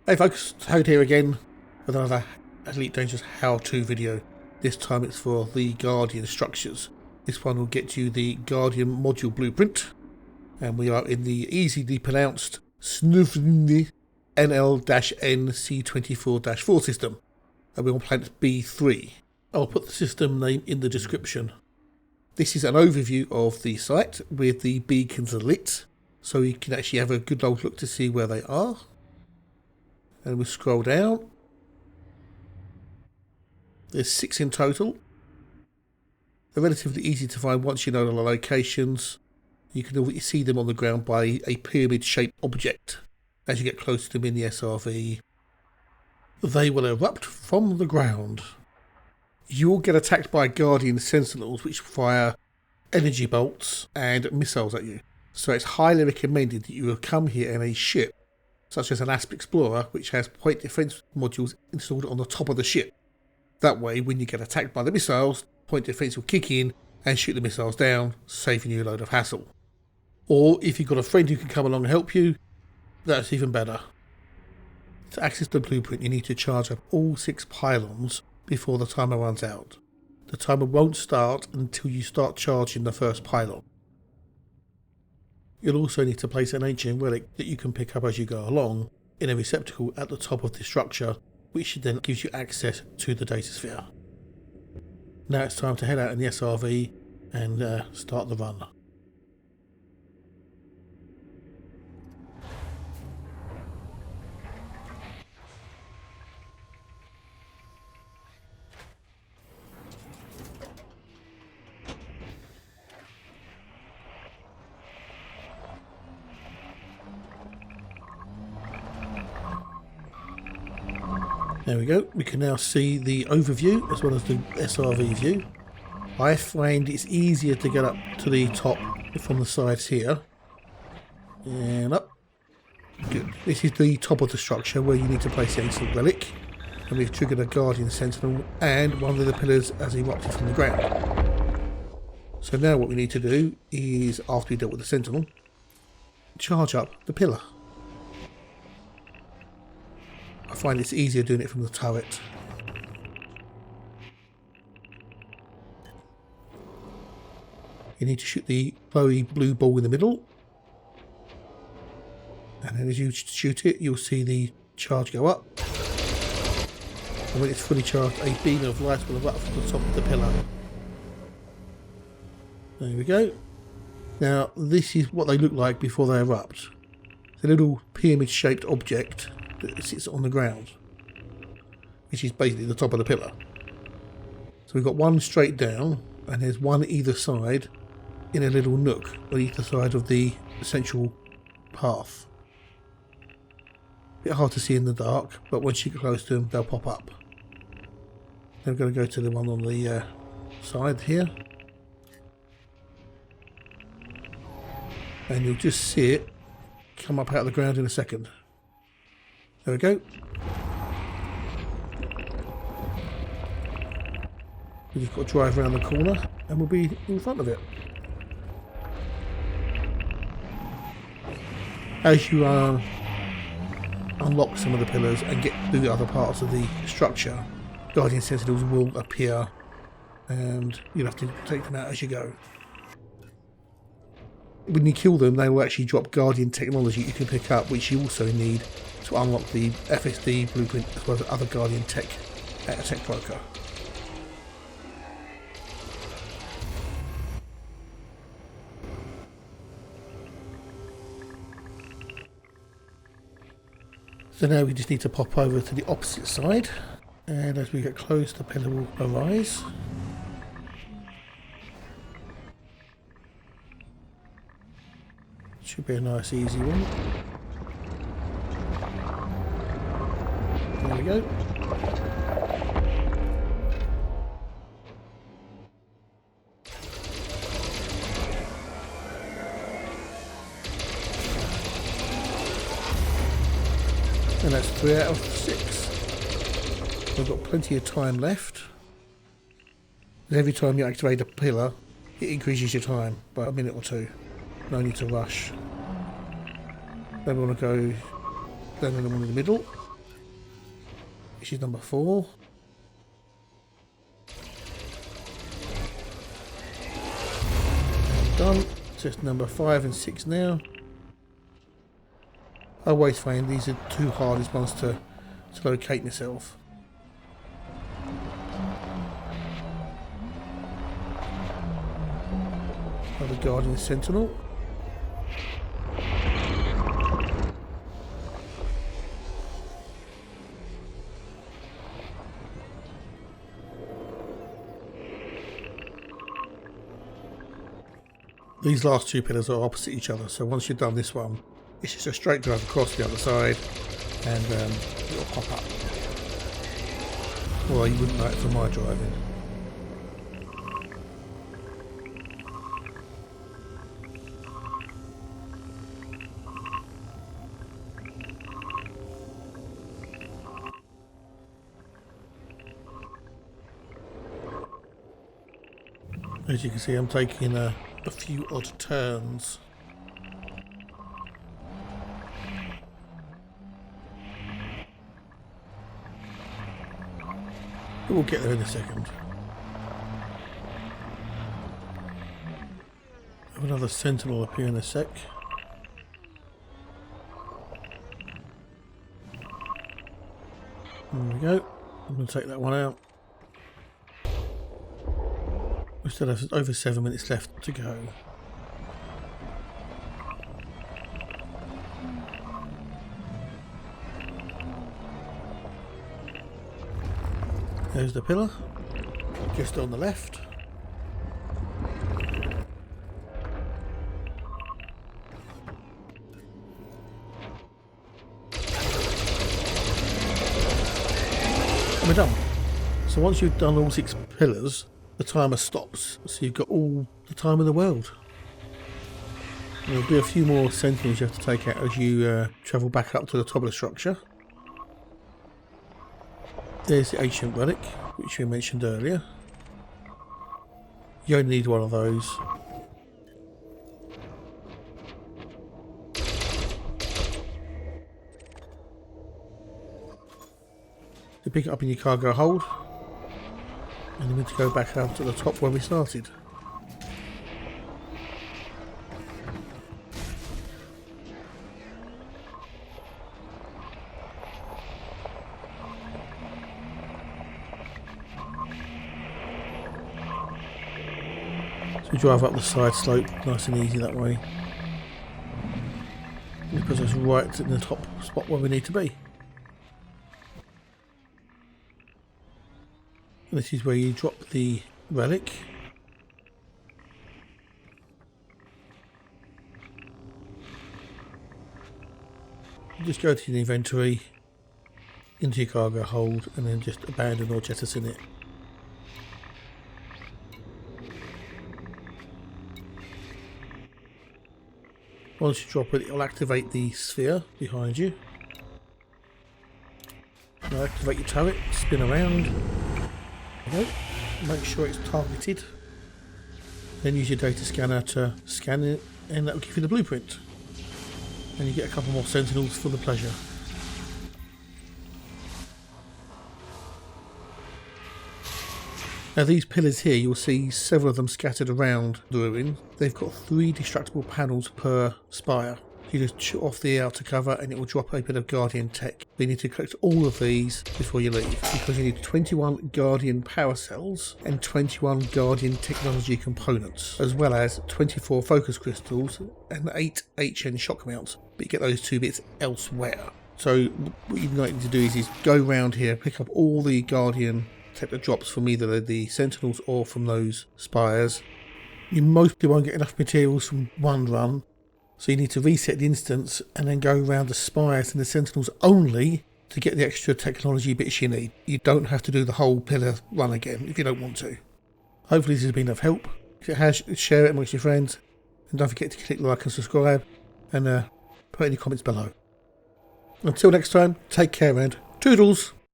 Hey folks, Toad here again with another Elite Dangerous how-to video. This time it's for the Guardian structures. This one will get you the Guardian module blueprint, and we are in the easily pronounced SYNUEFE NL-NC24-4 system, and we're on planet B3. I'll put the system name in the description. This is an overview of the site with the beacons lit, so you can actually have a good old look to see where they are. And we scroll down. There's 6 in total. They're relatively easy to find once you know the locations. You can already see them on the ground by a pyramid-shaped object as you get close to them in the SRV. They will erupt from the ground. You will get attacked by Guardian Sentinels, which fire energy bolts and missiles at you. So it's highly recommended that you will come here in a ship, such as an Asp Explorer, which has point defense modules installed on the top of the ship. That way, when you get attacked by the missiles, point defense will kick in and shoot the missiles down, saving you a load of hassle. Or if you've got a friend who can come along and help you, that's even better. To access the blueprint, you need to charge up all 6 pylons before the timer runs out. The timer won't start until you start charging the first pylon. You'll also need to place an ancient relic that you can pick up as you go along in a receptacle at the top of the structure, which then gives you access to the data sphere. Now it's time to head out in the SRV and start the run. There we go, we can now see the overview as well as the SRV view. I find it's easier to get up to the top from the sides here. And up. Good. This is the top of the structure where you need to place the ancient relic. And we've triggered a Guardian Sentinel and one of the pillars has erupted from the ground. So now what we need to do is, after we dealt with the Sentinel, charge up the pillar. I find it's easier doing it from the turret. You need to shoot the glowy blue ball in the middle. And then as you shoot it, you'll see the charge go up. And when it's fully charged, a beam of light will erupt from the top of the pillar. There we go. Now, this is what they look like before they erupt. It's a little pyramid-shaped object that sits on the ground, which is basically the top of the pillar. So we've got one straight down, and there's one either side in a little nook on either side of the central path. A bit hard to see in the dark, but once you get close to them, they'll pop up. Then we're going to go to the one on the side here, and you'll just see it come up out of the ground in a second. There we go. We've just got to drive around the corner and we'll be in front of it. As you unlock some of the pillars and get through the other parts of the structure, Guardian Sentinels will appear and you'll have to take them out as you go. When you kill them, they will actually drop Guardian technology you can pick up, which you also need to unlock the FSD blueprint as well as other Guardian tech at a tech broker. So now we just need to pop over to the opposite side, and as we get close, the pillar will arise. Should be a nice easy one. There we go. And that's 3 out of 6. We've got plenty of time left. And every time you activate a pillar, it increases your time by a minute or 2. No need to rush. Then we want to go down in the one in the middle. which is number 4. Done. Just number 5 and 6 now. I always find these are two hardest ones to locate myself. Another Guardian Sentinel. These last two pillars are opposite each other, so once you've done this one, it's just a straight drive across the other side, and it'll pop up. Although you wouldn't know it from my driving. As you can see, I'm taking a few odd turns. But we'll get there in a second. Have another sentinel up here in a sec. There we go. I'm going to take that one out. We still have over 7 minutes left to go. There's the pillar, just on the left. And we're done. So once you've done all 6 pillars, the timer stops, so you've got all the time in the world. There'll be a few more sentinels you have to take out as you travel back up to the top of the structure. There's the ancient relic, which we mentioned earlier. You only need one of those. You pick it up in your cargo hold. And you need to go back out to the top where we started. So we drive up the side slope, nice and easy that way. Because it's right in the top spot where we need to be. And this is where you drop the relic. You just go to your inventory, into your cargo hold, and then just abandon or jettison it. Once you drop it, it'll activate the sphere behind you. Now activate your turret, spin around. Okay. Make sure it's targeted. Then use your data scanner to scan it, and that will give you the blueprint. And you get a couple more sentinels for the pleasure. Now these pillars here, you'll see several of them scattered around the ruin. They've got 3 destructible panels per spire. You just shoot off the outer cover and it will drop a bit of Guardian tech. You need to collect all of these before you leave, because you need 21 Guardian power cells and 21 Guardian technology components, as well as 24 focus crystals and 8 HN shock mounts. But you get those 2 bits elsewhere. So what you need to do is go around here, pick up all the Guardian tech that drops from either the sentinels or from those spires. You mostly won't get enough materials from one run. So you need to reset the instance and then go around the spires and the sentinels only to get the extra technology bits you need. You don't have to do the whole pillar run again if you don't want to. Hopefully this has been of help. If it has, share it amongst your friends. And don't forget to click like and subscribe. And put any comments below. Until next time, take care and toodles!